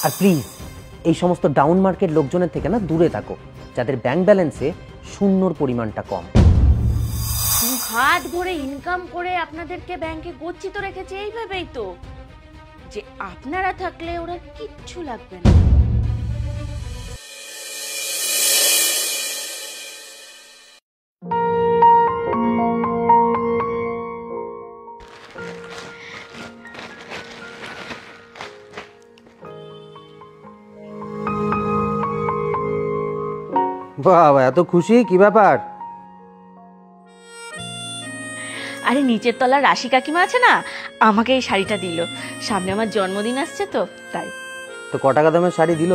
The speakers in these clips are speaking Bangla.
আর প্লিজ এই সমস্ত ডাউন মার্কেট লোকজনের থেকে না দূরে থাকো, যাদের ব্যাংক ব্যালেন্সে শূন্যর পরিমাণটা কম। হাত ভরে ইনকাম করে আপনাদেরকে ব্যাংকে গচ্ছিত রেখেছে এইভাবেই তো, যে আপনারা থাকলে ওরা কিচ্ছু লাগবে না। বাবা এত খুশি, কি ব্যাপার? আরে নিচের তলার রাশি কাকিমা আছে না, আমাকে এই শাড়িটা দিল। সামনে আমার জন্মদিন আসছে তো তাই। তো ক টাকা দামের শাড়ি দিল?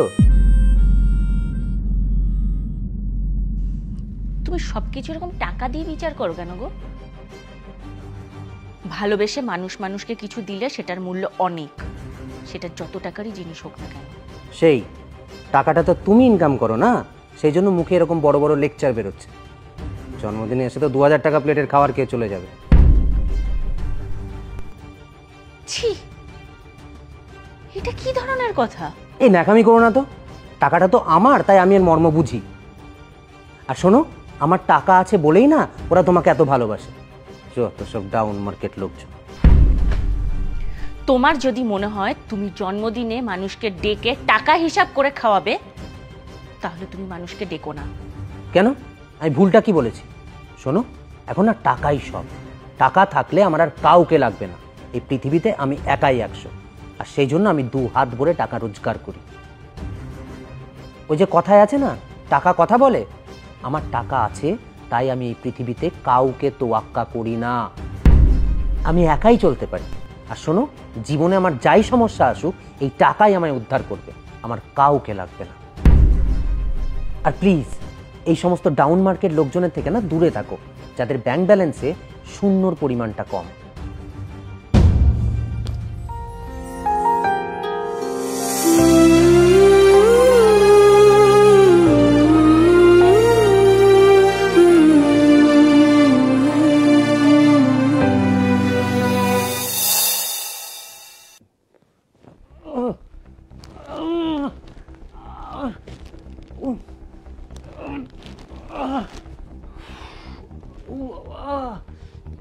তুমি সবকিছু এরকম টাকা দিয়ে বিচার করো কেন গো? ভালোবেসে মানুষ মানুষকে কিছু দিলে সেটার মূল্য অনেক, সেটা যত টাকারই জিনিস হোক না কেন। সেই টাকাটা তো তুমি ইনকাম করো না, সেই জন্য মুখে এরকম বড় বড় লেকচার বেরোচ্ছে। জন্মদিনে এসে তো 2000 টাকা প্লেটের খাবার খেয়ে চলে যাবে। ছি, এটা কি ধরনের কথা? এই ন্যাকামি করো না তো, টাকাটা তো আমার, তাই আমি এর মর্ম বুঝি। আর শোনো, আমার টাকা আছে বলেই না ওরা তোমাকে এত ভালোবাসে। যত সব ডাউন মার্কেট লোকজন। তোমার যদি মনে হয় তুমি জন্মদিনে মানুষকে ডেকে টাকা হিসাব করে খাওয়াবে, তাহলে তুমি মানুষকে ডেকো না। কেন? আমি ভুলটা কি বলেছি? শোনো, এখন না টাকাই সব। টাকা থাকলে আমার আর কাউকে লাগবে না। এই পৃথিবীতে আমি একাই 100, আর সেই জন্য আমি 2 হাত ভরে টাকা রোজগার করি। ওই যে কথায় আছে না, টাকা কথা বলে। আমার টাকা আছে তাই আমি এই পৃথিবীতে কাউকে তোয়াক্কা করি না। আমি একাই চলতে পারি। আর শোনো, জীবনে আমার যাই সমস্যা আসুক, এই টাকাই আমায় উদ্ধার করবে, আমার কাউকে লাগবে না। আর প্লিজ এই সমস্ত ডাউন মার্কেট লোকজনের থেকে না দূরে থাকো, যাদের ব্যাংক ব্যালেন্সে শূন্যর পরিমাণটা কম।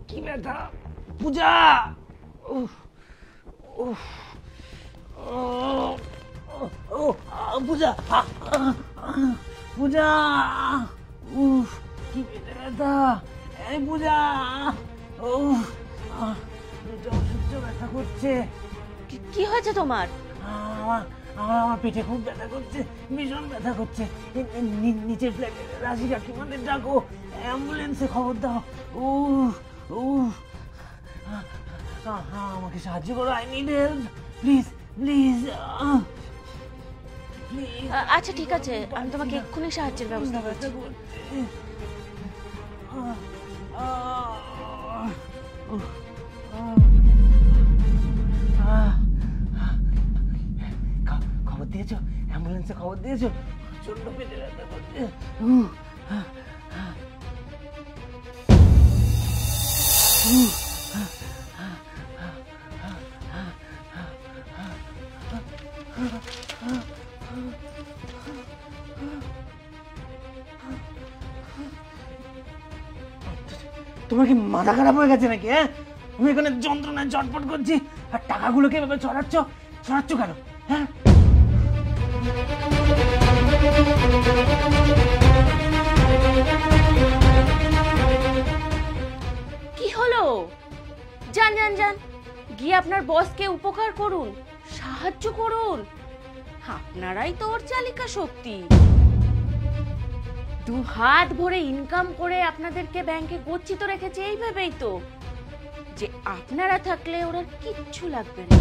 কি ব্যথা পূজা! পূজা পূজা, কি পেটে ব্যথা! এই পূজা, অসহ্য ব্যথা করছে। কি হয়েছে তোমার? আমার পেটে খুব ব্যথা করছে, ভীষণ ব্যথা করছে। নিচের ফ্ল্যাটে রাশি কাকিমাদের ডাকো, অ্যাম্বুলেন্সে খবর দাও। আমাকে সাহায্য করো, I need help, please please. আচ্ছা ঠিক আছে, আমি তোমাকে এক্ষুনি সাহায্যের ব্যবস্থা করছি। খবর দিয়েছো? অ্যাম্বুলেন্সে খবর দিয়েছো? প্রচন্ড পেটে ব্যথা করছে। তোমার কি মাথা খারাপ হয়ে গেছে নাকি? হ্যাঁ, আমি এখানে যন্ত্রণায় চটপট করছি, আর টাকাগুলোকে এভাবে ছড়াচ্ছ কেন? হ্যাঁ, কি হলো? যান যান যান, গিয়ে আপনার বসকে উপকার করুন, সাহায্য করুন। আপনারাই তো ওর চালিকা শক্তি। 2 হাত ভরে ইনকাম করে আপনাদেরকে ব্যাংকে গচ্ছিত রেখেছে এইভাবেই তো, যে আপনারা থাকলে ওরা কিচ্ছু লাগবে না।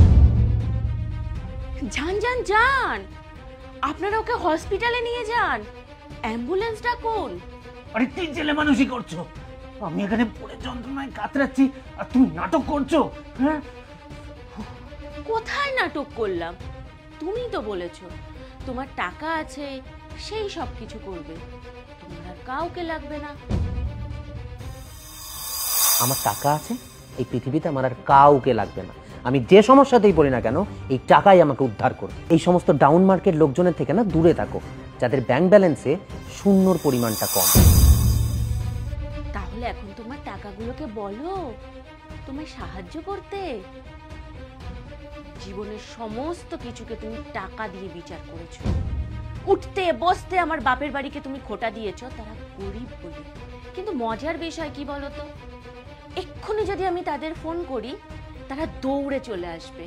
যান যান যান, আপনারা ওকে হসপিটালে নিয়ে যান, অ্যাম্বুলেন্স ডাকুন। আরে কি ছেলে মানুষই করছো? আমি এখানে পড়ে যন্ত্রণায় কাতরাচ্ছি, আর তুমি নাটক করছো। হ্যাঁ, কোথায় নাটক করলাম? তুমি তো বলেছো তোমার টাকা আছে, সেই সব কিছু করবে, তোমার আর কাউকে লাগবে না। আমার টাকা আছে, এই পৃথিবীতে আমার আর কাউকে লাগবে না। আমি যে সমস্যাতেই পড়ি না কেন এই টাকাই আমাকে উদ্ধার করবে। এই সমস্ত ডাউন মার্কেট লোকজনের থেকে না দূরে থাকো, যাদের ব্যাংক ব্যালেন্সে শূন্যর পরিমাণটা কম। তাহলে এখন তোমার টাকাগুলোকে বলো তোমায় সাহায্য করতে। জীবনের সমস্ত কিছুকে তুমি টাকা দিয়ে বিচার করেছো। উঠতে বসতে আমার বাপের বাড়িকে তুমি খোটা দিয়েছো তারা গরিব বলে। কিন্তু মজার বিষয় কি বলতো, এক্ষুনি যদি আমি তাদের ফোন করি তারা দৌড়ে চলে আসবে,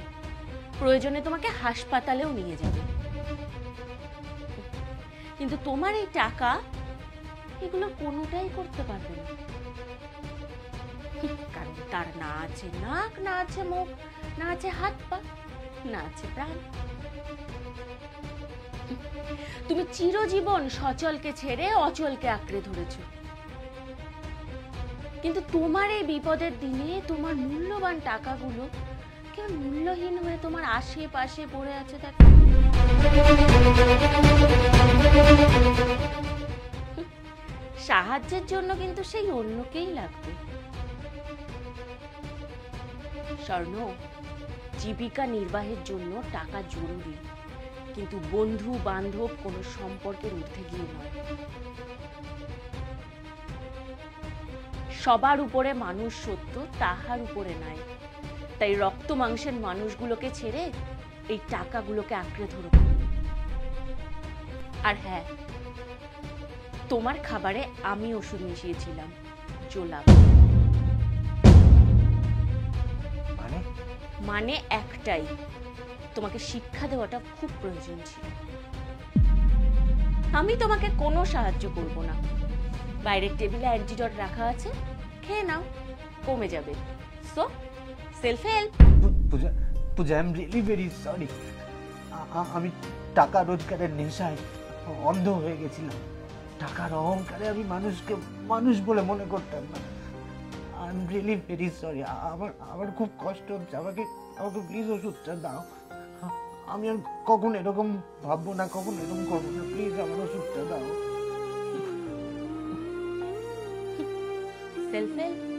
প্রয়োজনে তোমাকে হাসপাতালেও নিয়ে যাবে। কিন্তু তোমার এই টাকা এগুলো কোনোটাই করতে পারবে না, কারণ তার না আছে নাক, না আছে মুখ, না আছে হাত পা, না আছে প্রাণ। তুমি চিরজীবন সচলকে ছেড়ে অচলকে আঁকড়ে ধরেছ, কিন্তু তোমার এই বিপদের দিনে তোমার মূল্যবান টাকাগুলো কেমন মূল্যহীন হয়ে তোমার আশেপাশে পড়ে আছে। দেখো, সাহায্যের জন্য কিন্তু সেই অন্যকেই লাগবে। স্বর্ণ, জীবিকা নির্বাহের জন্য টাকা জরুরি, কিন্তু বন্ধু বান্ধব কোনো সম্পর্কের ঊর্ধ্বে গিয়ে নয়। সবার উপরে মানুষ সত্য, তাহার উপরে নাই। তাই রক্ত মাংসের মানুষগুলোকে ছেড়ে এই টাকাগুলোকে আঁকড়ে ধরো। আর হ্যাঁ, তোমার খাবারে আমি ওষুধ মিশিয়েছিলাম, জোলাপ। মানে একটাই, তোমাকে শিক্ষা দেওয়াটা খুব প্রয়োজন ছিল। আমি তোমাকে কোনো সাহায্য করব না। বাইরের টেবিলে অ্যান্টিডট রাখা আছে, খেয়ে নাও, কমে যাবে। So self help. Puja, I am really very sorry. আমি টাকা রোজগারের নেশায় অন্ধ হয়ে গেছিলাম। টাকার অহংকারে আমি মানুষকে মানুষ বলে মনে করতাম না। I am really very sorry. আমার খুব কষ্ট হচ্ছে। আমাকে প্লিজ ওষুধটা দাও। আমি আর কখন এরকম ভাববো না, কখন এরকম করবো না। প্লিজ আমার ওষুধটা দাও। Self help.